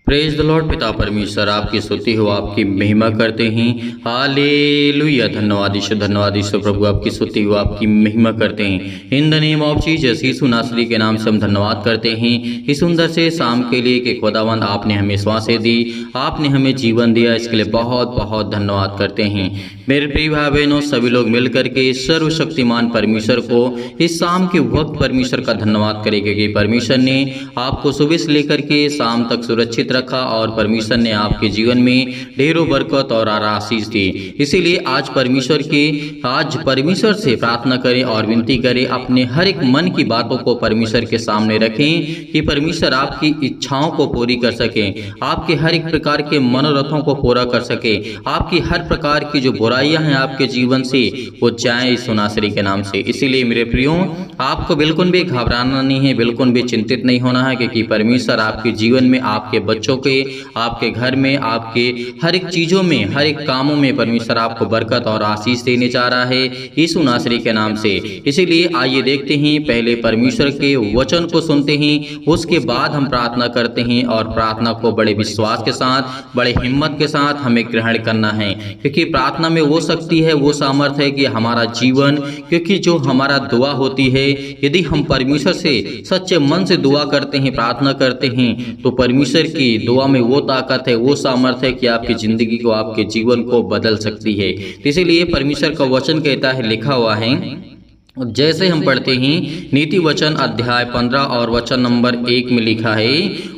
Praise the Lord. पिता परमेश्वर आपकी स्तुति हो, आपकी महिमा करते हैं। हालेलुया। धन्यवाद ईश्वर, धन्यवाद ईश्वर प्रभु, आपकी स्तुति हो, आपकी महिमा करते हैं। In the name of Jesus, Yeshu Nasari के नाम से हम धन्यवाद करते हैं इस सुंदर से शाम के लिए कि खुदावंद आपने हमें श्वासें दी, आपने हमें जीवन दिया, इसके लिए बहुत बहुत धन्यवाद करते हैं। मेरे प्रिय भाई बहनों, सभी लोग मिल करके सर्वशक्तिमान परमेश्वर को इस शाम के वक्त परमेश्वर का धन्यवाद करें, क्योंकि परमेश्वर ने आपको सुबह से लेकर के शाम तक सुरक्षित रखा और परमेश्वर ने आपके जीवन में ढेरों बरकत और आशीष दी। इसीलिए आज परमेश्वर से प्रार्थना करें और विनती करें, अपने हर एक मन की बातों को परमेश्वर के सामने रखें कि परमेश्वर आपकी इच्छाओं को पूरी कर सके, आपके हर एक प्रकार के मनोरथों को पूरा कर सके, आपकी हर प्रकार की जो बुराइयां हैं आपके जीवन से वो जाए यीशु नासरी के नाम से। इसीलिए मेरे प्रियो, आपको बिल्कुल भी घबराना नहीं है, बिल्कुल भी चिंतित नहीं होना है, क्योंकि परमेश्वर आपके जीवन में, आपके बच्चों के, आपके घर में, आपके हर एक चीजों में, हर एक कामों में परमेश्वर आपको बरकत और आशीष देने जा रहा है यीशु नासरी के नाम से। इसीलिए आइए देखते हैं, पहले परमेश्वर के वचन को सुनते हैं, उसके बाद हम प्रार्थना करते हैं और प्रार्थना को बड़े विश्वास के साथ, बड़े हिम्मत के साथ हमें ग्रहण करना है, क्योंकि प्रार्थना में वो शक्ति है, वो सामर्थ है कि हमारा जीवन, क्योंकि जो हमारा दुआ होती है, यदि हम परमेश्वर से सच्चे मन से दुआ करते हैं, प्रार्थना करते हैं, तो परमेश्वर की दुआ में वो ताकत है, वो सामर्थ्य है कि आपकी जिंदगी को, आपके जीवन को बदल सकती है। तो इसीलिए परमेश्वर का वचन कहता है, लिखा हुआ है, जैसे हम पढ़ते हैं नीति वचन अध्याय 15 और वचन नंबर 1 में लिखा है,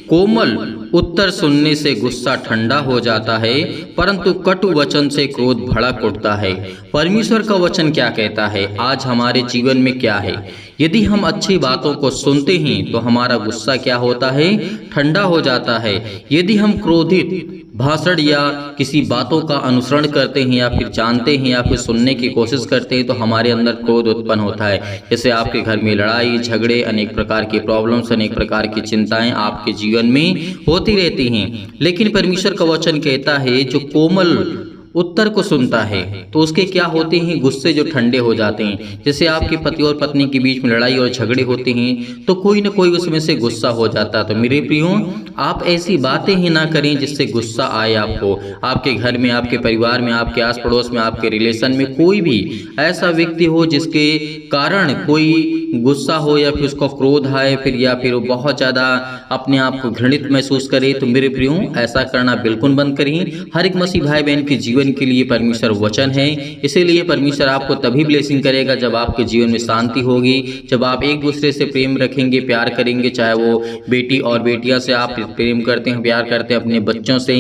कोमल उत्तर सुनने से गुस्सा ठंडा हो जाता है, परंतु कटु वचन से क्रोध भड़क उठता है। परमेश्वर का वचन क्या कहता है, आज हमारे जीवन में क्या है? यदि हम अच्छी बातों को सुनते हैं तो हमारा गुस्सा क्या होता है? ठंडा हो जाता है। यदि हम क्रोधित भाषण या किसी बातों का अनुसरण करते हैं या फिर जानते हैं या फिर सुनने की कोशिश करते हैं तो हमारे अंदर क्रोध उत्पन्न होता है। जैसे आपके घर में लड़ाई झगड़े, अनेक प्रकार की प्रॉब्लम्स, अनेक प्रकार की चिंताएं आपके जीवन में होती रहती हैं। लेकिन परमेश्वर का वचन कहता है, जो कोमल उत्तर को सुनता है तो उसके क्या होते हैं? गुस्से जो ठंडे हो जाते हैं। जैसे आपके पति और पत्नी के बीच में लड़ाई और झगड़े होते हैं तो कोई ना कोई उसमें से गुस्सा हो जाता है। तो मेरे प्रियो, आप ऐसी बातें ही ना करें जिससे गुस्सा आए आपको। आपके घर में, आपके परिवार में, आपके आस पड़ोस में, आपके रिलेशन में कोई भी ऐसा व्यक्ति हो जिसके कारण कोई गुस्सा हो या फिर उसको क्रोध आए, फिर या फिर वो बहुत ज़्यादा अपने आप को घृणित महसूस करे, तो मेरे प्रियो ऐसा करना बिल्कुल बंद करिए। हर एक मसीह भाई बहन के जीवन के लिए परमेश्वर वचन है, इसीलिए परमेश्वर आपको तभी ब्लेसिंग करेगा जब आपके जीवन में शांति होगी, जब आप एक दूसरे से प्रेम रखेंगे, प्यार करेंगे। चाहे वो बेटी और बेटियां से आप प्रेम करते हैं, प्यार करते हैं, अपने बच्चों से,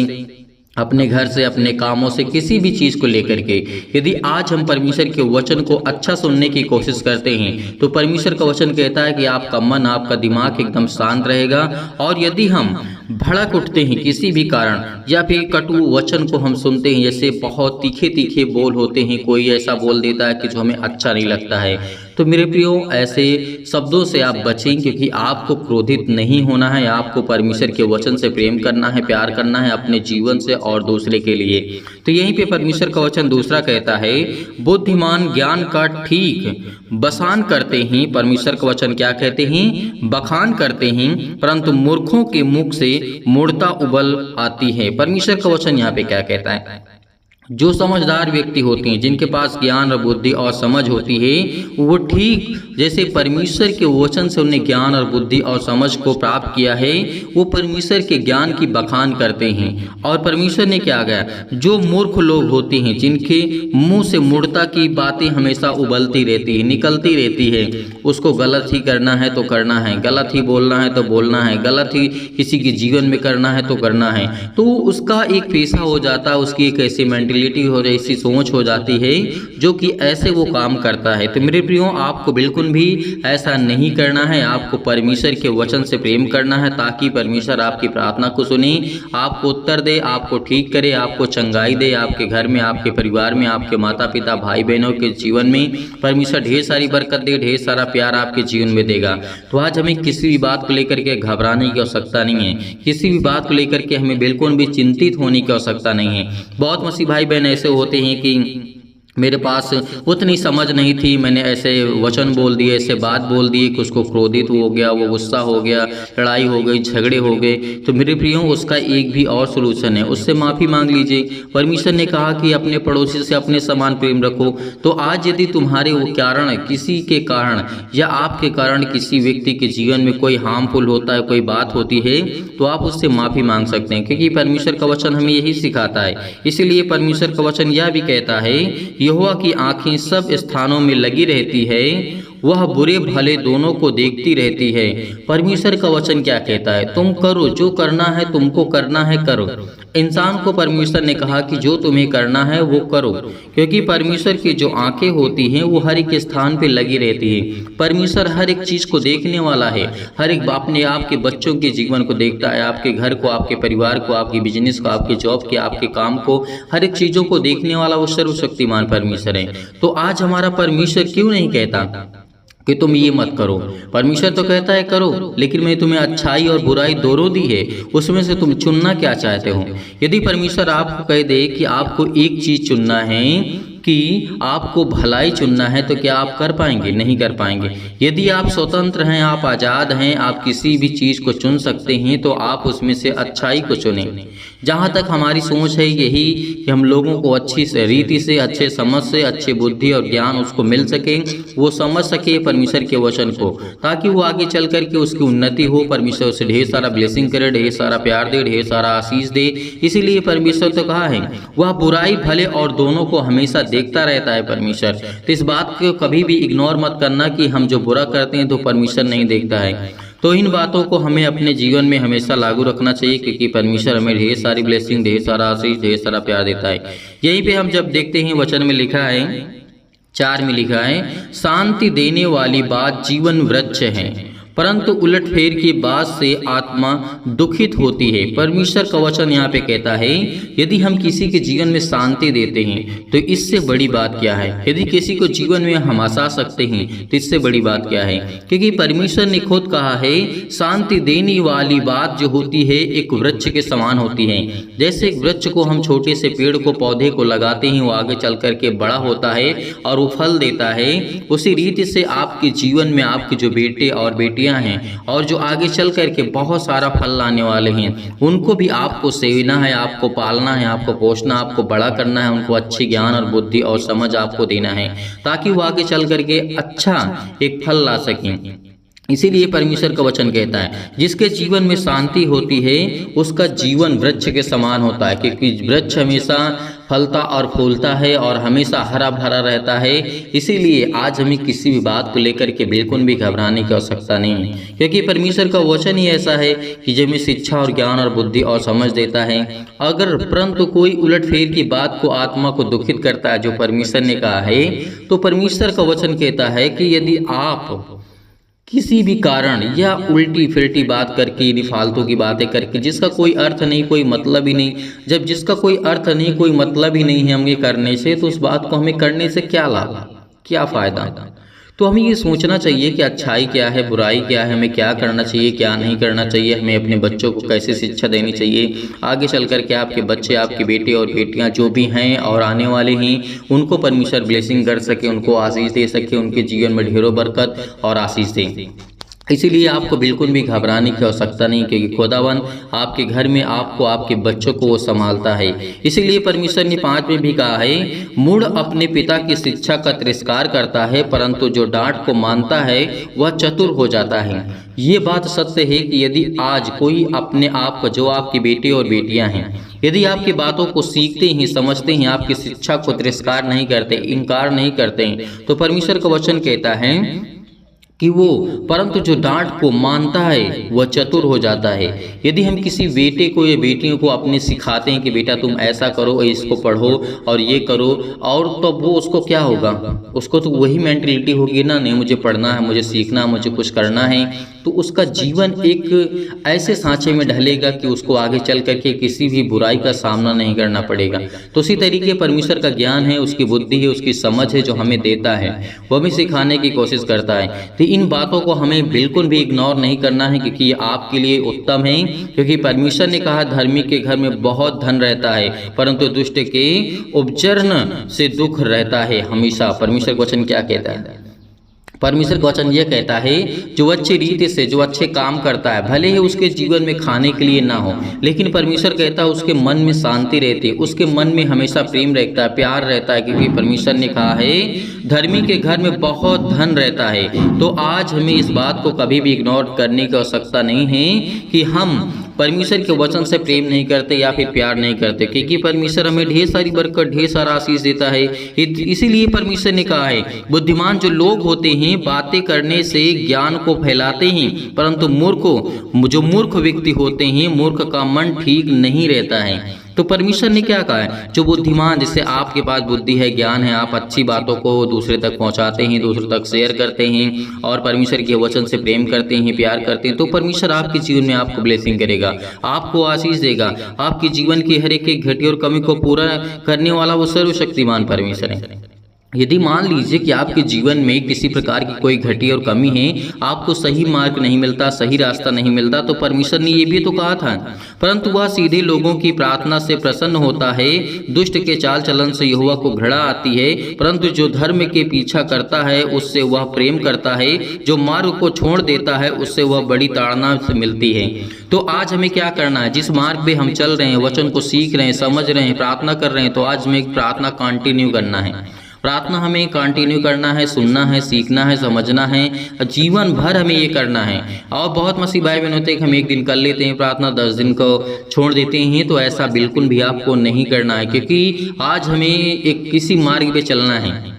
अपने घर से, अपने कामों से, किसी भी चीज़ को लेकर के यदि आज हम परमेश्वर के वचन को अच्छा सुनने की कोशिश करते हैं तो परमेश्वर का वचन कहता है कि आपका मन, आपका दिमाग एकदम शांत रहेगा। और यदि हम भड़क उठते हैं किसी भी कारण या फिर कटु वचन को हम सुनते हैं, जैसे बहुत तीखे तीखे बोल होते हैं, कोई ऐसा बोल देता है कि जो हमें अच्छा नहीं लगता है, तो मेरे प्रियो ऐसे शब्दों से आप बचें, क्योंकि आपको क्रोधित नहीं होना है। आपको परमेश्वर के वचन से प्रेम करना है, प्यार करना है अपने जीवन से और दूसरे के लिए। तो यहीं पे परमेश्वर का वचन दूसरा कहता है, बुद्धिमान ज्ञान का ठीक बखान करते हैं। परमेश्वर का वचन क्या कहते हैं? बखान करते हैं, परंतु मूर्खों के मुख से मूढ़ता उबल आती है। परमेश्वर का वचन यहाँ पे क्या कहता है? जो समझदार व्यक्ति होते हैं, जिनके पास ज्ञान और बुद्धि और समझ होती है, वो ठीक जैसे परमेश्वर के वचन से उन्हें ज्ञान और बुद्धि और समझ को प्राप्त किया है, वो परमेश्वर के ज्ञान की बखान करते हैं। और परमेश्वर ने क्या कहा? जो मूर्ख लोग होते हैं, जिनके मुंह से मूढ़ता की बातें हमेशा उबलती रहती है, निकलती रहती है, उसको गलत ही करना है तो करना है, गलत ही बोलना है तो बोलना है, गलत ही किसी के जीवन में करना है तो करना है, तो उसका एक पेशा हो जाता है, उसकी एक ऐसी मेंटेलिटी हो जाए, ऐसी सोच हो जाती है जो कि ऐसे वो काम करता है। तो मेरे प्रियो, आपको बिल्कुल भी ऐसा नहीं करना है। आपको परमेश्वर के वचन से प्रेम करना है ताकि परमेश्वर आपकी प्रार्थना को सुने, आपको उत्तर दे, आपको ठीक करे, आपको चंगाई दे। आपके घर में, आपके परिवार में, आपके माता पिता, भाई बहनों के जीवन में परमेश्वर ढेर सारी बरकत दे, ढेर सारा प्यार आपके जीवन में देगा। तो आज हमें किसी भी बात को लेकर के घबराने की आवश्यकता नहीं है, किसी भी बात को लेकर के हमें बिल्कुल भी चिंतित होने की आवश्यकता नहीं है। बहुत मसीह भाई बहन ऐसे होते हैं कि मेरे पास उतनी समझ नहीं थी, मैंने ऐसे वचन बोल दिए, ऐसे बात बोल दी कि उसको क्रोधित हो गया, वो गुस्सा हो गया, लड़ाई हो गई, झगड़े हो गए। तो मेरे प्रियो, उसका एक भी और सोल्यूशन है, उससे माफ़ी मांग लीजिए। परमेश्वर ने कहा कि अपने पड़ोसी से अपने समान प्रेम रखो। तो आज यदि तुम्हारे वो कारण, किसी के कारण या आपके कारण किसी व्यक्ति के जीवन में कोई हार्मफुल होता है, कोई बात होती है, तो आप उससे माफ़ी मांग सकते हैं, क्योंकि परमेश्वर का वचन हमें यही सिखाता है। इसीलिए परमेश्वर का वचन यह भी कहता है, यहोवा की आंखें सब स्थानों में लगी रहती है, वह बुरे भले दोनों को देखती रहती है। परमेश्वर का वचन क्या कहता है? तुम करो, जो करना है तुमको करना है करो। इंसान को परमेश्वर ने कहा कि जो तुम्हें करना है वो करो, क्योंकि परमेश्वर की जो आंखें होती हैं वो हर एक स्थान पे लगी रहती है। परमेश्वर हर एक चीज को देखने वाला है, हर एक अपने आपके बच्चों के जीवन को देखता है, आपके घर को, आपके परिवार को, आपके बिजनेस को, आपके जॉब के, आपके काम को, हर एक चीजों को देखने वाला वो सर्वशक्तिमान परमेश्वर है। तो आज हमारा परमेश्वर क्यों नहीं कहता कि तुम ये मत करो? परमेश्वर तो कहता है करो, लेकिन मैं तुम्हें अच्छाई और बुराई दोनों दी है, उसमें से तुम चुनना क्या चाहते हो? यदि परमेश्वर आपको कह दे कि आपको एक चीज चुनना है, कि आपको भलाई चुनना है, तो क्या आप कर पाएंगे? नहीं कर पाएंगे। यदि आप स्वतंत्र हैं, आप आज़ाद हैं, आप किसी भी चीज़ को चुन सकते हैं, तो आप उसमें से अच्छाई को चुनें। जहाँ तक हमारी सोच है यही कि हम लोगों को अच्छी रीति से, अच्छे समझ से, अच्छे बुद्धि और ज्ञान उसको मिल सके, वो समझ सके परमेश्वर के वचन को, ताकि वो आगे चल करके उसकी उन्नति हो। परमेश्वर उसे ढेर सारा ब्लेसिंग करे, ढेर सारा प्यार दे, ढेर सारा आशीष दे। इसीलिए परमेश्वर तो कहा है, वह बुराई भले और दोनों को हमेशा देखता रहता है परमेश्वर। तो इस बात को कभी भी इग्नोर मत करना कि हम जो बुरा करते हैं तो परमेश्वर नहीं देखता है। तो इन बातों को हमें अपने जीवन में हमेशा लागू रखना चाहिए, क्योंकि परमेश्वर हमें ढेर सारी ब्लेसिंग, ढेर सारा आशीष, ढेर सारा प्यार देता है। यहीं पे हम जब देखते हैं वचन में लिखा है, 4 में लिखा है, शांति देने वाली बात जीवन वृक्ष है, परंतु उलटफेर की बात से आत्मा दुखित होती है। परमेश्वर का वचन यहाँ पे कहता है, यदि हम किसी के जीवन में शांति देते हैं तो इससे बड़ी बात क्या है? यदि किसी को जीवन में हम हंसा सकते हैं तो इससे बड़ी बात क्या है? क्योंकि परमेश्वर ने खुद कहा है, शांति देने वाली बात जो होती है एक वृक्ष के समान होती है। जैसे एक वृक्ष को हम छोटे से पेड़ को, पौधे को लगाते हैं, वो आगे चल करके बड़ा होता है और वो फल देता है, उसी रीति से आपके जीवन में आपके जो बेटे और बेटियां हैं और जो आगे चल करके बहुत सारा फल लाने वाले हैं, उनको भी आपको सेवना है, आपको पालना है, आपको पोषना, आपको बड़ा करना है, उनको अच्छी ज्ञान और बुद्धि और समझ आपको देना है, ताकि वो आगे चल करके अच्छा एक फल ला सकें। इसीलिए परमेश्वर का वचन कहता है, जिसके जीवन में शांति होती है उसका जीवन वृक्ष के समान होता है, क्योंकि वृक्ष हमेशा फलता और फूलता है और हमेशा हरा भरा रहता है। इसीलिए आज हमें किसी भी बात को लेकर के बिल्कुल भी घबराने की आवश्यकता नहीं है, क्योंकि परमेश्वर का वचन ही ऐसा है कि जो हमें शिक्षा और ज्ञान और बुद्धि और समझ देता है। अगर परंतु कोई उलटफेर की बात को, आत्मा को दुखित करता है, जो परमेश्वर ने कहा है, तो परमेश्वर का वचन कहता है कि यदि आप किसी भी कारण या उल्टी फिरटी बात करके, फालतू की बातें करके, जिसका कोई अर्थ नहीं, कोई मतलब ही नहीं, जब जिसका कोई अर्थ नहीं, कोई मतलब ही नहीं है हमें करने से, तो उस बात को हमें करने से क्या लाभ, क्या फ़ायदा? तो हमें ये सोचना चाहिए कि अच्छाई क्या है, बुराई क्या है, हमें क्या करना चाहिए, क्या नहीं करना चाहिए, हमें अपने बच्चों को कैसे शिक्षा देनी चाहिए। आगे चल कर के आपके बच्चे, आपके बेटे और बेटियां जो भी हैं और आने वाले हैं, उनको परमेश्वर ब्लेसिंग कर सके, उनको आशीष दे सके, उनके जीवन में ढेरों बरकत और आशीष दे। इसीलिए आपको बिल्कुल भी घबराने की आवश्यकता नहीं, क्योंकि खुदावन आपके घर में आपको, आपके बच्चों को वो संभालता है। इसीलिए परमेश्वर ने 5 में भी कहा है, मूढ़ अपने पिता की शिक्षा का तिरस्कार करता है, परंतु जो डांट को मानता है वह चतुर हो जाता है। ये बात सत्य है कि यदि आज कोई अपने आप को, जो आपके बेटे और बेटियां हैं, यदि आपकी बातों को सीखते हैं, समझते हैं, आपकी शिक्षा को तिरस्कार नहीं करते, इनकार नहीं करते हैं, तो परमेश्वर का वचन कहता है कि वो, परंतु जो डांट को मानता है वह चतुर हो जाता है। यदि हम किसी बेटे को या बेटियों को अपने सिखाते हैं कि बेटा तुम ऐसा करो, इसको पढ़ो और ये करो, और तो वो उसको क्या होगा, उसको तो वही मेंटलिटी होगी ना, नहीं मुझे पढ़ना है, मुझे सीखना है, मुझे कुछ करना है, तो उसका जीवन एक ऐसे सांचे में ढलेगा कि उसको आगे चल करके किसी भी बुराई का सामना नहीं करना पड़ेगा। तो उसी तरीके परमेश्वर का ज्ञान है, उसकी बुद्धि है, उसकी समझ है जो हमें देता है, वो हमें सिखाने की कोशिश करता है। तो इन बातों को हमें बिल्कुल भी इग्नोर नहीं करना है, क्योंकि ये आपके लिए उत्तम है। क्योंकि परमेश्वर ने कहा धर्मी के घर में बहुत धन रहता है, परंतु दुष्ट के उपजन से दुख रहता है हमेशा। परमेश्वर का वचन क्या कहता है? परमेश्वर का वचन यह कहता है जो अच्छी रीति से, जो अच्छे काम करता है, भले ही उसके जीवन में खाने के लिए ना हो, लेकिन परमेश्वर कहता है उसके मन में शांति रहती है, उसके मन में हमेशा प्रेम रहता है, प्यार रहता है। क्योंकि परमेश्वर ने कहा है धर्मी के घर में बहुत धन रहता है। तो आज हमें इस बात को कभी भी इग्नोर करने की आवश्यकता नहीं है कि हम परमेश्वर के वचन से प्रेम नहीं करते या फिर प्यार नहीं करते, क्योंकि परमेश्वर हमें ढेर सारी बरकत, ढेर सारा आशीष देता है। इसीलिए परमेश्वर ने कहा है बुद्धिमान जो लोग होते हैं बातें करने से ज्ञान को फैलाते हैं, परंतु जो मूर्ख व्यक्ति होते हैं, मूर्ख का मन ठीक नहीं रहता है। तो परमेश्वर ने क्या कहा है? जो बुद्धिमान, जिससे आपके पास बुद्धि है, ज्ञान है, आप अच्छी बातों को दूसरे तक पहुंचाते हैं, दूसरे तक शेयर करते हैं और परमेश्वर के वचन से प्रेम करते हैं, प्यार करते हैं, तो परमेश्वर आपके जीवन में आपको ब्लेसिंग करेगा, आपको आशीष देगा। आपके जीवन की हर एक घटी और कमी को पूरा करने वाला वो सर्वशक्तिमान परमेश्वर है। यदि मान लीजिए कि आपके जीवन में किसी प्रकार की कोई घटी और कमी है, आपको सही मार्ग नहीं मिलता, सही रास्ता नहीं मिलता, तो परमेश्वर ने ये भी तो कहा था, परंतु वह सीधे लोगों की प्रार्थना से प्रसन्न होता है, दुष्ट के चाल चलन से यहोवा को घृणा आती है, परंतु जो धर्म के पीछा करता है उससे वह प्रेम करता है, जो मार्ग को छोड़ देता है उससे वह बड़ी ताड़ना से मिलती है। तो आज हमें क्या करना है? जिस मार्ग पे हम चल रहे हैं, वचन को सीख रहे हैं, समझ रहे हैं, प्रार्थना कर रहे हैं, तो आज हमें प्रार्थना कंटिन्यू करना है। प्रार्थना हमें कंटिन्यू करना है, सुनना है, सीखना है, समझना है, जीवन भर हमें ये करना है। और बहुत मसीह भाई बहन होते हैं कि हम एक दिन कर लेते हैं प्रार्थना, 10 दिन को छोड़ देते हैं, तो ऐसा बिल्कुल भी आपको नहीं करना है, क्योंकि आज हमें एक किसी मार्ग पे चलना है।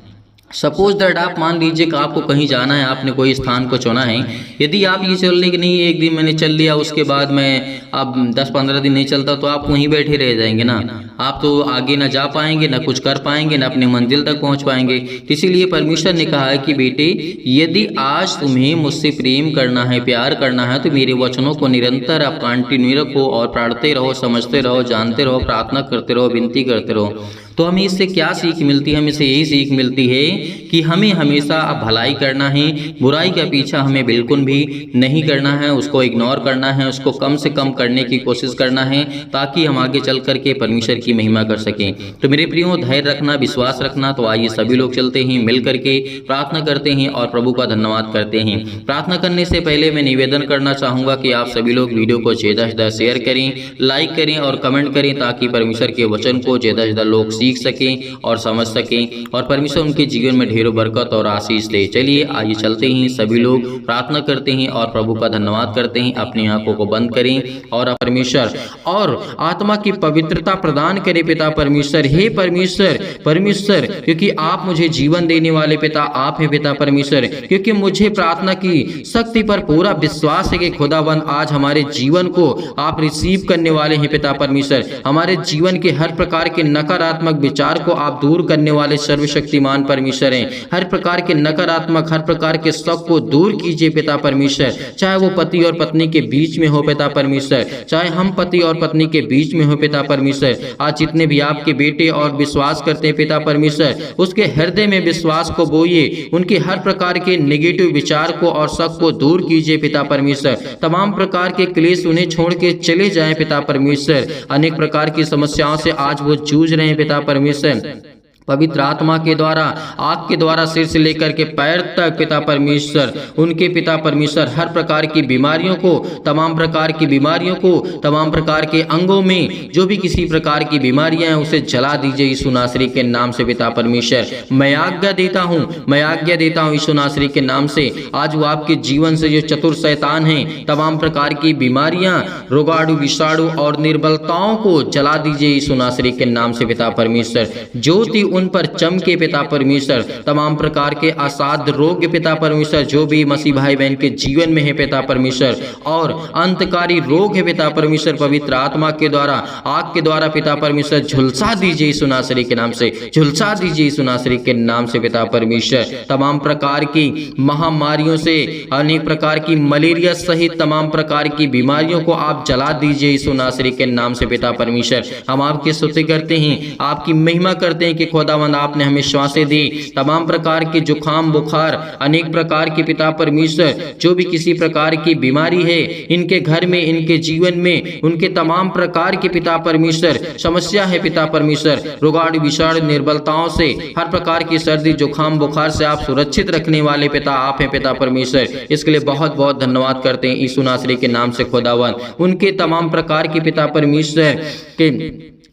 सपोज दैट आप मान लीजिए कि आपको कहीं जाना है, आपने कोई स्थान को चुना है। यदि आप ये चल रहे कि नहीं एक दिन मैंने चल लिया, उसके बाद मैं अब 10-15 दिन नहीं चलता, तो आप वहीं बैठे रह जाएंगे ना, आप तो आगे ना जा पाएंगे, ना कुछ कर पाएंगे, ना अपने मंजिल तक पहुंच पाएंगे। इसीलिए परमेश्वर ने कहा है कि बेटे यदि आज तुम्हें मुझसे प्रेम करना है, प्यार करना है, तो मेरे वचनों को निरंतर आप कंटिन्यू रखो और पढ़ते रहो, समझते रहो, जानते रहो, प्रार्थना करते रहो, विनती करते रहो। तो हमें इससे क्या सीख मिलती है? हमें इससे यही सीख मिलती है कि हमें हमेशा भलाई करना है, बुराई का पीछा हमें बिल्कुल भी नहीं करना है, उसको इग्नोर करना है, उसको कम से कम करने की कोशिश करना है, ताकि हम आगे चल करके परमेश्वर की महिमा कर सकें। तो मेरे प्रियो, धैर्य रखना, विश्वास रखना। तो आइए सभी लोग चलते हैं, मिल करके प्रार्थना करते हैं और प्रभु का धन्यवाद करते हैं। प्रार्थना करने से पहले मैं निवेदन करना चाहूँगा कि आप सभी लोग वीडियो को ज़्यादा से ज़्यादा शेयर करें, लाइक करें और कमेंट करें, ताकि परमेश्वर के वचन को ज़्यादा से ज़्यादा लोग सीख सकें और समझ सकें और परमेश्वर उनके जीवन में ढेरों बरकत और आशीष दे। चलिए आइए चलते हैं, सभी लोग प्रार्थना करते हैं और प्रभु का धन्यवाद करते हैं। अपनी आंखों को बंद करें और परमेश्वर और आत्मा की पवित्रता प्रदान करें। पिता परमेश्वर, हे परमेश्वर, परमेश्वर क्योंकि आप मुझे जीवन देने वाले पिता आप हैं पिता परमेश्वर, क्योंकि मुझे प्रार्थना की शक्ति पर पूरा विश्वास है कि खुदाबंद आज हमारे जीवन को आप रिसीव करने वाले हैं पिता परमेश्वर। हमारे जीवन के हर प्रकार के नकारात्मक विचार को आप दूर करने वाले सर्वशक्तिमान परमेश्वर हैं। हर प्रकार के नकारात्मक, हर प्रकार के शक को दूर कीजिए पिता परमेश्वर, चाहे वो पति और पत्नी के बीच में हो पिता परमेश्वर, चाहे हम पति और पत्नी के बीच में हो पिता परमेश्वर। आज जितने भी आपके बेटे और विश्वास करते हैं पिता परमेश्वर, उसके हृदय में विश्वास को बोइए, उनके हर प्रकार के नेगेटिव विचार को और शक को दूर कीजिए पिता परमेश्वर। तमाम प्रकार के क्लेश उन्हें छोड़ के चले जाएं पिता परमेश्वर। अनेक प्रकार की समस्याओं से आज वो जूझ रहे हैं पिता परमेश्वर। पवित्र आत्मा के द्वारा, आग के द्वारा सिर से लेकर के पैर तक पिता परमेश्वर, उनके पिता परमेश्वर हर प्रकार की बीमारियों को, तमाम प्रकार की बीमारियों को, तमाम प्रकार के अंगों में जो भी किसी प्रकार की बीमारियां हैं उसे जला दीजिए यीशु नासरी के नाम से पिता परमेश्वर। मैं आज्ञा देता हूं, मैं आज्ञा देता हूं यीशु नासरी के नाम से। आज वो आपके जीवन से जो चतुर शैतान हैं, तमाम प्रकार की बीमारियां, रोगाणु, विषाणु और निर्बलताओं को जला दीजिए यीशु नासरी के नाम से पिता परमेश्वर। ज्योति उन पर चमके पिता परमेश्वर। तमाम प्रकार के असाध्य रोग पिता परमेश्वर जो भी मसीह भाई बहन के जीवन में है पिता परमेश्वर, और अंतकारी रोग है पिता परमेश्वर, पवित्र आत्मा के द्वारा, आग के द्वारा पिता परमेश्वर झुलसा दीजिए यीशु नासरी के नाम से, झुलसा दीजिए यीशु नासरी के नाम से पिता परमेश्वर। तमाम प्रकार की महामारियों से, अनेक प्रकार की मलेरिया सहित तमाम प्रकार की बीमारियों को आप जला दीजिए यीशु नासरी के नाम से पिता परमेश्वर। हम आपकी स्तुति करते हैं, आपकी महिमा करते हैं कि खुदावंद आपने हमें श्वासें दी। तमाम प्रकार के जुखाम बुखार, अनेक प्रकार के पिता परमेश्वर जो भी किसी प्रकार की बीमारी है इनके घर में, इनके जीवन में, उनके तमाम प्रकार के पिता परमेश्वर समस्या है पिता परमेश्वर, रोगाणु विषाणु निर्बलताओं से, हर प्रकार की सर्दी जुखाम बुखार से आप सुरक्षित रखने वाले पिता आप हैं पिता परमेश्वर। इसके लिए बहुत बहुत धन्यवाद करते हैं यीशु नासरी के नाम से खुदावंद। उनके तमाम प्रकार के पिता परमेश्वर के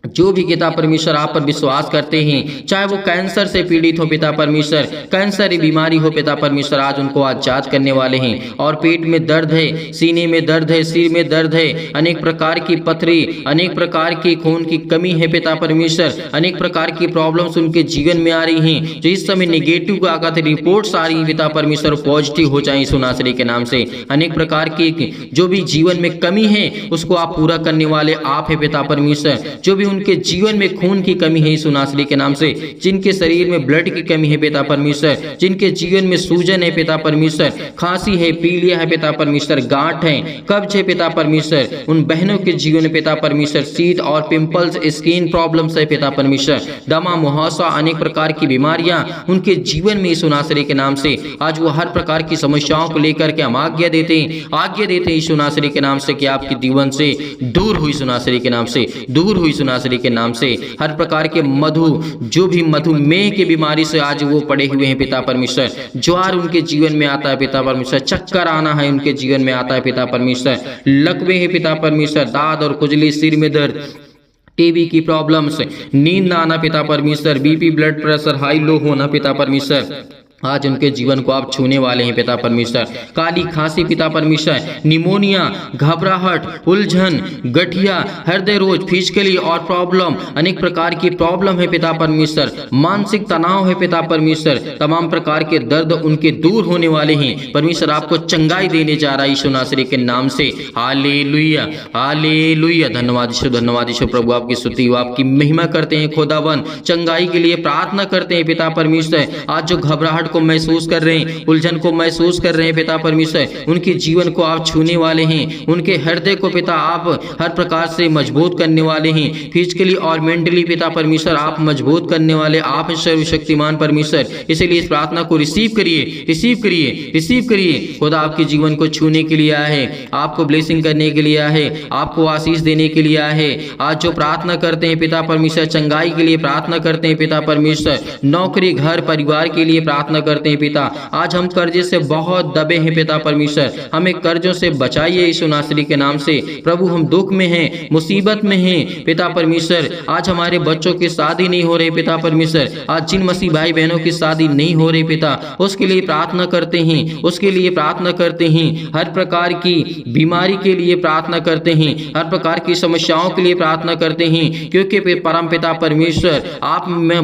जो भी पिता परमेश्वर आप पर विश्वास करते हैं, चाहे वो कैंसर से पीड़ित हो पिता परमेश्वर, कैंसर की बीमारी हो पिता परमेश्वर, आज उनको आजाद करने वाले हैं। और पेट में दर्द है, सीने में दर्द है, सिर में दर्द है, अनेक प्रकार की पथरी, अनेक प्रकार की खून की कमी है पिता परमेश्वर, अनेक प्रकार की प्रॉब्लम्स उनके जीवन में आ रही हैं, जो इस समय नेगेटिव आकर रिपोर्ट्स आ रही हैं पिता परमेश्वर, पॉजिटिव हो जाए यीशु नासरी के नाम से। अनेक प्रकार की जो भी जीवन में कमी है उसको आप पूरा करने वाले आप है पिता परमेश्वर। जो भी उनके जीवन में खून की कमी है यीशु नासरी के नाम से, जिनके शरीर में ब्लड की कमी है पिता परमेश्वर, जिनके जीवन में सूजन है पिता परमेश्वर, खांसी है, पीलिया है पिता परमेश्वर, गांठ है, कब्ज है पिता परमेश्वर, उन बहनों के जीवन में पिता परमेश्वर शीत और पिंपल्स, स्किन प्रॉब्लम्स है पिता परमेश्वर, दमा मुहासा, अनेक प्रकार की बीमारियां उनके जीवन में यीशु नासरी के नाम से, आज वो हर प्रकार की समस्याओं को लेकर के हम आज्ञा देते हैं यीशु नासरी के नाम से कि आपके जीवन से दूर हुई यीशु नासरी के नाम से, दूर हुई यीशु नासरी के नाम से। हर प्रकार के जो भी मधुमेह की बीमारी से आज वो पड़े हुए हैं पिता परमेश्वर, ज्वार उनके जीवन में आता है पिता परमेश्वर, चक्कर आना है उनके जीवन में आता है पिता परमेश्वर, लकवे है पिता परमेश्वर, दाद और खुजली, सिर में दर्द, टीबी की प्रॉब्लम्स, नींद ना आना पिता परमेश्वर, BP blood pressure high low होना पिता परमेश्वर, आज उनके जीवन को आप छूने वाले हैं पिता परमेश्वर। काली खांसी पिता परमेश्वर, निमोनिया, घबराहट, उलझन, गठिया, हृदय रोग, फिजिकली और प्रॉब्लम, अनेक प्रकार की प्रॉब्लम है पिता परमेश्वर, मानसिक तनाव है पिता परमेश्वर, तमाम प्रकार के दर्द उनके दूर होने वाले हैं परमेश्वर, आपको चंगाई देने जा रहा है यीशु नासरी के नाम से। हालेलुया, हालेलुया, धन्यवाद यीशु, धन्यवाद यीशु प्रभु, आपकी स्तुति हो, आपकी महिमा करते हैं खुदावन, चंगाई के लिए प्रार्थना करते हैं पिता परमेश्वर। आज जो घबराहट को महसूस कर रहे हैं, उलझन को महसूस कर रहे हैं पिता परमेश्वर, उनके जीवन को आप छूने वाले हैं, उनके हृदय को पिता आप हर प्रकार से मजबूत करने वाले हैं, फिजिकली और मेंटली पिता परमेश्वर आप मजबूत करने वाले आप सर्वशक्तिमान परमेश्वर। इसलिए इस प्रार्थना को रिसीव करिए, रिसीव करिए, रिसीव करिए। खुदा आपके जीवन को छूने के लिए आया है, आपको ब्लेसिंग करने के लिए आया है, आपको आशीष देने के लिए आया है। आज जो प्रार्थना करते हैं पिता परमेश्वर, चंगाई के लिए प्रार्थना करते हैं पिता परमेश्वर, नौकरी, घर, परिवार के लिए प्रार्थना करते हैं पिता। आज हम कर्जे से बहुत दबे हैं पिता परमेश्वर, हमें कर्जों से बचाइए यीशु नासरी के नाम से। प्रभु हम दुख में हैं, मुसीबत में हैं पिता परमेश्वर, आज हमारे बच्चों की शादी नहीं हो रही पिता परमेश्वर, आज जिन मसीह भाई बहनों की शादी नहीं हो रही पिता, उसके लिए प्रार्थना करते हैं, उसके लिए प्रार्थना करते हैं, हर प्रकार की बीमारी के लिए प्रार्थना करते हैं, हर प्रकार की समस्याओं के लिए प्रार्थना करते हैं, क्योंकि परम पिता परमेश्वर आप में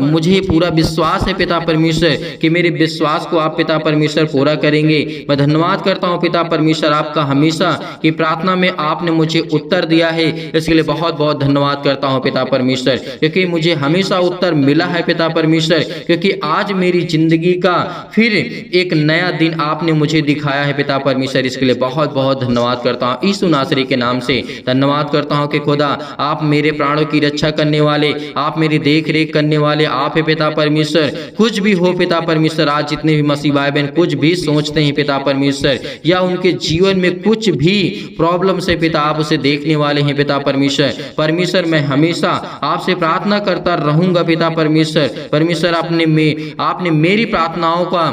मुझे पूरा विश्वास है पिता परमेश्वर कि मेरे विश्वास को आप पिता परमेश्वर पूरा करेंगे। मैं धन्यवाद करता हूं पिता परमेश्वर आपका हमेशा कि प्रार्थना में आपने मुझे उत्तर दिया है, इसके लिए बहुत बहुत धन्यवाद करता हूं पिता परमेश्वर, क्योंकि मुझे हमेशा उत्तर मिला है पिता परमेश्वर, क्योंकि आज मेरी जिंदगी का फिर एक नया दिन आपने मुझे दिखाया है पिता परमेश्वर। इसके लिए बहुत बहुत धन्यवाद करता हूँ यीशु नासरी के नाम से। धन्यवाद करता हूँ कि खुदा आप मेरे प्राणों की रक्षा करने वाले, आप मेरी देख रेख करने वाले आप है पिता परमेश्वर। कुछ भी हो पिता परमेश्वर, आज जितने भी मसीह भाई बहन कुछ भी सोचते हैं पिता परमेश्वर, या उनके जीवन में कुछ भी प्रॉब्लम से पिता आप उसे देखने वाले हैं पिता परमेश्वर। परमेश्वर मैं हमेशा आपसे प्रार्थना करता रहूंगा पिता परमेश्वर। परमेश्वर आपने मेरी प्रार्थनाओं का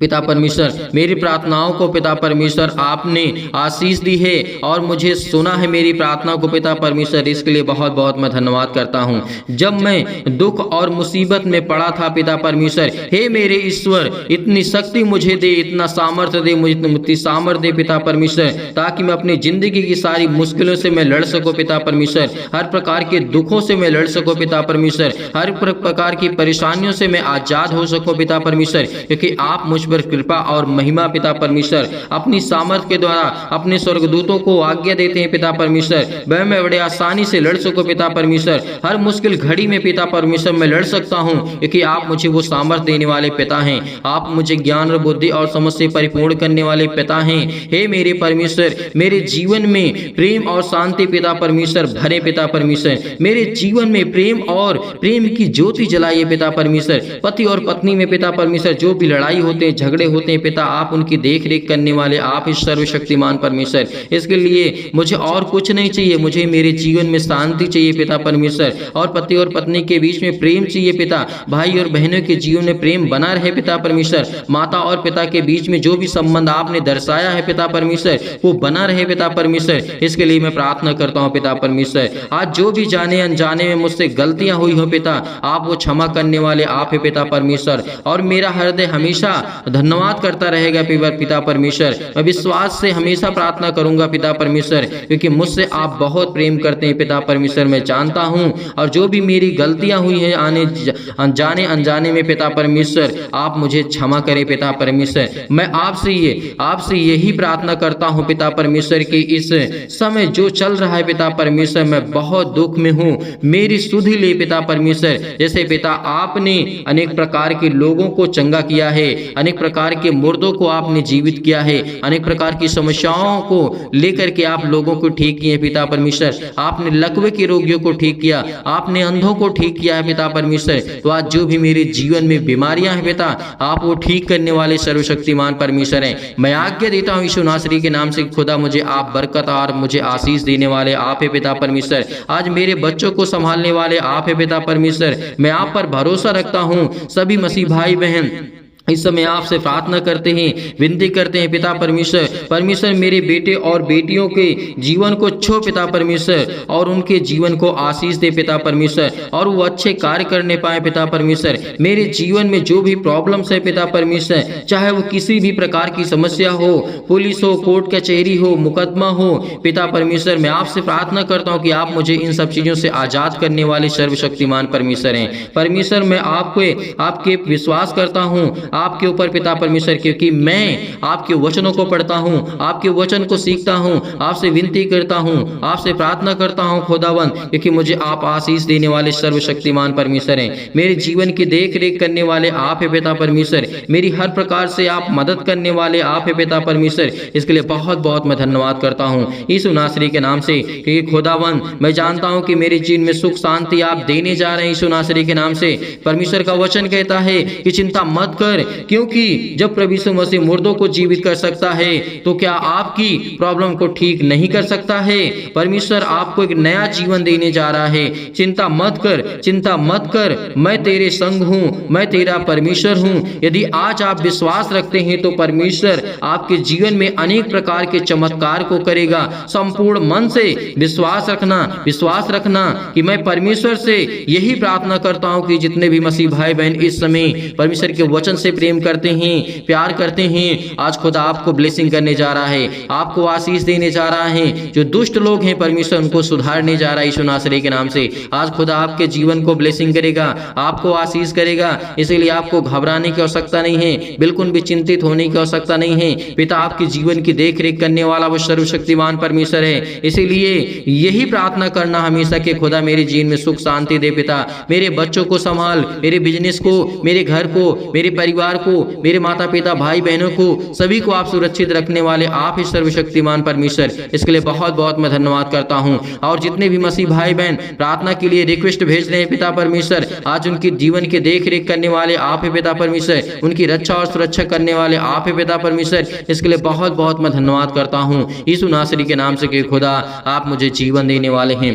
पिता परमेश्वर, मेरी प्रार्थनाओं को पिता परमेश्वर आपने आशीष दी है और मुझे सुना है मेरी प्रार्थना को पिता परमेश्वर, इसके लिए बहुत बहुत मैं धन्यवाद करता हूँ। जब मैं दुख और मुसीबत में पड़ा था पिता परमेश्वर, हे मेरे ईश्वर, इतनी शक्ति मुझे दे, इतना सामर्थ्य दे, मुझे इतनी सामर्थ्य दे पिता परमेश्वर, ताकि मैं अपनी जिंदगी की सारी मुश्किलों से मैं लड़ सकूं पिता परमेश्वर, हर प्रकार के दुखों से मैं लड़ सकूं पिता परमेश्वर, हर प्रकार की परेशानियों से मैं आजाद हो सकूं पिता परमेश्वर, क्योंकि आप मुझ पर कृपा और महिमा पिता परमेश्वर अपनी सामर्थ्य के द्वारा अपने स्वर्गदूतों को आज्ञा देते हैं पिता परमेश्वर, वह मैं बड़े आसानी से लड़ सकूं पिता परमेश्वर, हर मुश्किल घड़ी में पिता परमेश्वर मैं लड़ सकता हूं, क्योंकि आप मुझे वो सामर्थ्य देने वाले पिता हैं, आप मुझे ज्ञान और बुद्धि और समझ से परिपूर्ण करने वाले पिता हैं। हे मेरे परमेश्वर, मेरे जीवन में प्रेम और शांति पिता परमेश्वर भरे पिता परमेश्वर, मेरे जीवन में प्रेम और प्रेम की ज्योति जलाइए पिता परमेश्वर, पति और पत्नी में पिता परमेश्वर जो भी लड़ाई होते हैं, झगड़े होते हैं पिता, आप उनकी देख रेख करने वाले आप ही सर्वशक्तिमान परमेश्वर, इसके लिए मुझे और कुछ नहीं चाहिए, मुझे मेरे जीवन में शांति चाहिए पिता परमेश्वर, और पति और पत्नी के बीच में प्रेम चाहिए पिता, भाई और बहनों के जीवन में प्रेम बना रहे पिता परमेश्वर, माता और पिता के बीच में जो भी संबंध आपने दर्शाया है पिता परमेश्वर वो बना रहे पिता परमेश्वर, इसके लिए मैं प्रार्थना करता हूँ पिता परमेश्वर। आज जो भी जाने अनजाने में मुझसे गलतियां हुई हो पिता, आप वो क्षमा करने वाले आप है पिता परमेश्वर, और मेरा हृदय हमेशा धन्यवाद करता रहेगा पिता परमेश्वर, मैं विश्वास से हमेशा प्रार्थना करूंगा पिता परमेश्वर, क्योंकि मुझसे आप बहुत प्रेम करते हैं पिता परमेश्वर, मैं जानता हूं, और जो भी मेरी गलतियां हुई हैं जाने अनजाने में पिता परमेश्वर आप मुझे क्षमा करें पिता परमेश्वर। मैं आपसे यही प्रार्थना करता हूं पिता परमेश्वर कि इस समय जो चल रहा है पिता परमेश्वर, मैं बहुत दुख में हूं, मेरी सुधि ले पिता परमेश्वर, जैसे पिता आपने अनेक प्रकार के लोगों को चंगा किया है, अनेक प्रकार के मुर्दों को आपने जीवित किया है, अनेक प्रकार की समस्याओं को लेकर के आप लोगों को ठीक किए पिता परमेश्वर, आपने लकवे के रोगियों को ठीक किया, आपने अंधों को ठीक किया है पिता परमेश्वर, तो आज जो भी मेरे जीवन में बीमारियां हैं पिता, आप वो ठीक करने वाले सर्वशक्तिमान परमेश्वर हैं। मैं आज्ञा देता हूं यीशु नासरी के नाम से, खुदा मुझे आप बरकत और मुझे आशीष देने वाले आप है पिता परमेश्वर, आज मेरे बच्चों को संभालने वाले आप है पिता परमेश्वर, मैं आप पर भरोसा रखता हूं। सभी मसीह भाई बहन इस समय आपसे प्रार्थना करते हैं, विनती करते हैं पिता परमेश्वर, मेरे बेटे और बेटियों के जीवन को छो पिता परमेश्वर, और उनके जीवन को आशीष दे पिता परमेश्वर, और वो अच्छे कार्य करने पाए पिता परमेश्वर। मेरे जीवन में जो भी प्रॉब्लम्स है पिता परमेश्वर, चाहे वो किसी भी प्रकार की समस्या हो, पुलिस हो, कोर्ट कचहरी हो, मुकदमा हो पिता परमेश्वर, मैं आपसे प्रार्थना करता हूँ कि आप मुझे इन सब चीजों से आजाद करने वाले सर्वशक्तिमान परमेश्वर हैं। परमेश्वर, मैं आपके विश्वास करता हूँ आपके ऊपर पिता परमेश्वर, क्योंकि मैं आपके वचनों को पढ़ता हूं, आपके वचन को सीखता हूं, आपसे विनती करता हूं, आपसे प्रार्थना करता हूं खुदावन, क्योंकि मुझे आप आशीष देने वाले सर्वशक्तिमान परमेश्वर हैं। मेरे जीवन की देख रेख करने वाले आप है पिता परमेश्वर, मेरी हर प्रकार से आप मदद करने वाले आप है पिता परमेश्वर, इसके लिए बहुत बहुत मैं धन्यवाद करता हूँ यीशु नासरी के नाम से, क्योंकि खुदावन मैं जानता हूँ कि मेरे जीवन में सुख शांति आप देने जा रहे हैं यीशु नासरी के नाम से। परमेश्वर का वचन कहता है कि चिंता मत कर, क्योंकि जब प्रभु यीशु मसीह मुर्दों को जीवित कर सकता है तो क्या आपकी प्रॉब्लम को ठीक नहीं कर सकता है। परमेश्वर आपको एक नया जीवन देने जा रहा है। चिंता मत कर, मैं तेरे संग हूँ, मैं तेरा परमेश्वर हूँ। यदि आज आप विश्वास रखते हैं तो परमेश्वर आपके जीवन में अनेक प्रकार के चमत्कार को करेगा। संपूर्ण मन से विश्वास रखना कि मैं परमेश्वर से यही प्रार्थना करता हूँ कि जितने भी मसीह भाई बहन इस समय परमेश्वर के वचन से प्रेम करते हैं, प्यार करते हैं, आज खुदा आपको ब्लेसिंग करने जा रहा है, आपको आशीष देने जा रहा है। जो दुष्ट लोग हैं परमेश्वर उनको सुधारने जा रहा है यीशु नासरी के नाम से। आज खुदा आपके जीवन को ब्लेसिंग करेगा, आपको आशीष करेगा। इसीलिए आपको घबराने की आवश्यकता नहीं है, बिल्कुल भी चिंतित होने की आवश्यकता नहीं है। पिता आपके जीवन की देख रेख करने वाला वो सर्वशक्तिमान परमेश्वर है। इसीलिए यही प्रार्थना करना हमेशा कि खुदा मेरे जीवन में सुख शांति दे। पिता मेरे बच्चों को संभाल, मेरे बिजनेस को, मेरे घर को, मेरे परिवार को, मेरे माता पिता भाई बहनों को, सभी को आप सुरक्षित रखने वाले आप ही सर्वशक्तिमान परमेश्वर। इसके लिए बहुत बहुत मैं धन्यवाद करता हूं। और जितने भी मसीह भाई बहन प्रार्थना के लिए रिक्वेस्ट भेज रहे हैं पिता परमेश्वर, आज उनकी जीवन की देख रेख करने वाले आप ही पिता परमेश्वर, उनकी रक्षा और सुरक्षा करने वाले आप ही पिता परमेश्वर। इसके लिए बहुत बहुत मैं धन्यवाद करता हूँ यीशु नासरी के नाम से कि खुदा आप मुझे जीवन देने वाले हैं।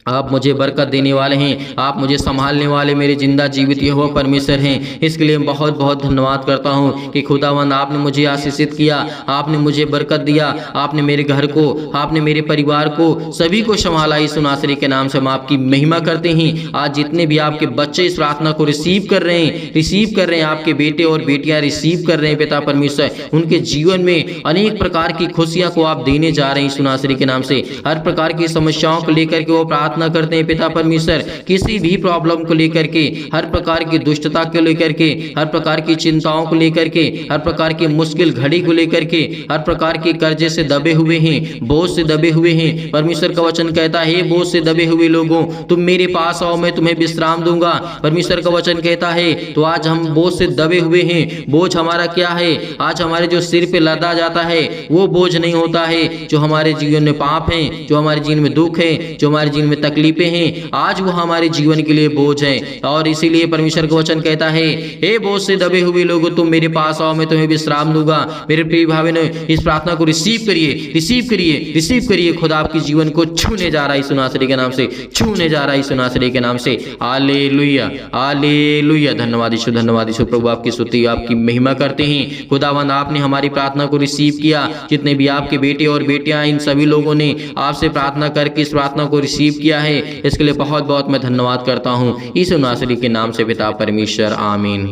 आप मुझे बरकत देने वाले हैं, आप मुझे संभालने वाले मेरे जिंदा जीवित यहोवा परमेश्वर हैं। इसके लिए बहुत बहुत धन्यवाद करता हूँ कि खुदावंद आपने मुझे आशीषित किया, आपने मुझे बरकत दिया, आपने मेरे घर को, आपने मेरे परिवार को, सभी को संभाला। इस नासरी के नाम से हम आपकी महिमा करते हैं। आज जितने भी आपके बच्चे इस प्रार्थना को रिसीव कर रहे हैं, आपके बेटे और बेटियां रिसीव कर रहे हैं पिता परमेश्वर, उनके जीवन में अनेक प्रकार की खुशियां को आप देने जा रहे हैं इस नासरी के नाम से। हर प्रकार की समस्याओं को लेकर के वो प्रार्थना करते हैं पिता परमेश्वर, किसी भी प्रॉब्लम को लेकर के, हर प्रकार की दुष्टता को लेकर के, हर प्रकार की चिंताओं को लेकर के, हर प्रकार की मुश्किल घड़ी को लेकर के, हर प्रकार के कर्जे से दबे हुए हैं, बोझ से दबे हुए हैं। परमेश्वर का वचन कहता है, बोझ से दबे हुए लोगों तुम मेरे पास आओ, मैं तुम्हें विश्राम दूंगा। परमेश्वर का वचन कहता है, तो आज हम बोझ से दबे हुए हैं। बोझ हमारा क्या है? आज हमारे जो सिर पे लदा जाता है वो बोझ नहीं होता है। जो हमारे जीवन में पाप है, जो हमारे जीवन में दुख है, जो हमारे जीवन में तकलीफें हैं, आज वो हमारे जीवन के लिए बोझ है। और इसीलिए परमेश्वर का वचन कहता है, हे बोझ से दबे हुए लोगों तुम मेरे पास आओ, मैं तुम्हें विश्राम दूंगा। मेरे प्रिय भाई ने इस प्रार्थना को रिसीव करिए। खुदा आपके जीवन को छूने जा रहा है इस नासरी के नाम से, छूने जा रहा है इस नासरी के नाम से। Hallelujah, hallelujah. धन्यवाद यीशु प्रभु, आपकी स्तुति, आपकी महिमा करते हैं। खुदावंद आपने हमारी प्रार्थना को रिसीव किया। जितने भी आपके बेटे और बेटियां, इन सभी लोगों ने आपसे प्रार्थना करके इस प्रार्थना को रिसीव किया है, इसके लिए बहुत बहुत मैं धन्यवाद करता हूं यीशु नासरी के नाम से पिता परमेश्वर, आमीन।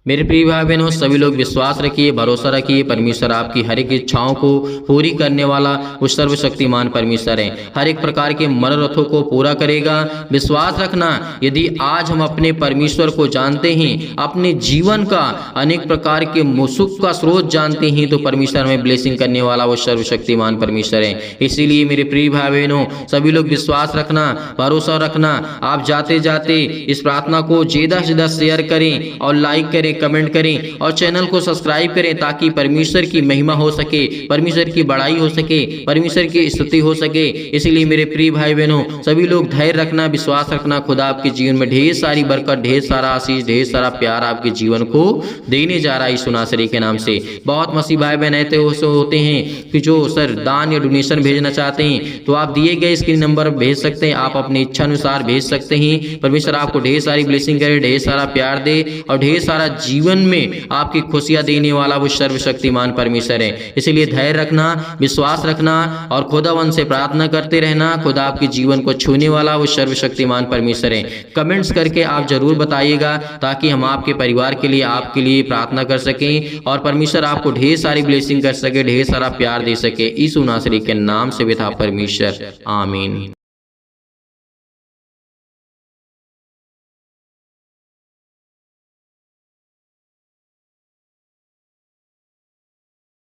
मेरे प्रिय भाई बहनों, सभी लोग विश्वास रखिए, भरोसा रखिए, परमेश्वर आपकी हर एक इच्छाओं को पूरी करने वाला वो सर्वशक्तिमान परमेश्वर है। हर एक प्रकार के मनोरथों को पूरा करेगा। विश्वास रखना, यदि आज हम अपने परमेश्वर को जानते हैं, अपने जीवन का अनेक प्रकार के सुख का स्रोत जानते हैं, तो परमेश्वर हमें ब्लेसिंग करने वाला वो सर्वशक्तिमान परमेश्वर है। इसीलिए मेरे प्रिय भाई बहनों, सभी लोग विश्वास रखना, भरोसा रखना। आप जाते जाते इस प्रार्थना को ज्यादा से ज्यादा शेयर करें और लाइक करें, कमेंट करें और चैनल को सब्सक्राइब करें, ताकि परमेश्वर की महिमा हो सके, परमेश्वर की बड़ाई हो सके, परमेश्वर की स्तुति हो सके। इसलिए मेरे प्रिय भाई बहनों, सभी लोग धैर्य रखना, विश्वास रखना। खुदा आपके जीवन में ढेर सारी बरकत, ढेर सारा आशीष, ढेर सारा प्यार आपके जीवन को देने जा रहा है यीशु नासरी के नाम से। बहुत मसीह भाई बहन ऐसे होते हैं कि जो सर दान या डोनेशन भेजना चाहते हैं, तो आप दिए गए स्क्रीन नंबर भेज सकते हैं, आप अपनी इच्छा अनुसार भेज सकते हैं। परमेश्वर आपको ढेर सारी ब्लेसिंग करे, ढेर सारा प्यार दे और ढेर सारा जीवन में आपकी खुशियां देने वाला वो सर्वशक्तिमान परमेश्वर है। इसलिए धैर्य रखना, विश्वास रखना और खुदावन से प्रार्थना करते रहना। खुदा आपके जीवन को छूने वाला वो सर्वशक्तिमान परमेश्वर है। कमेंट्स करके आप जरूर बताइएगा, ताकि हम आपके परिवार के लिए, आपके लिए प्रार्थना कर सकें और परमेश्वर आपको ढेर सारी ब्लेसिंग कर सके, ढेर सारा प्यार दे सके। यीशु नासरी के नाम से पिता परमेश्वर, आमीन।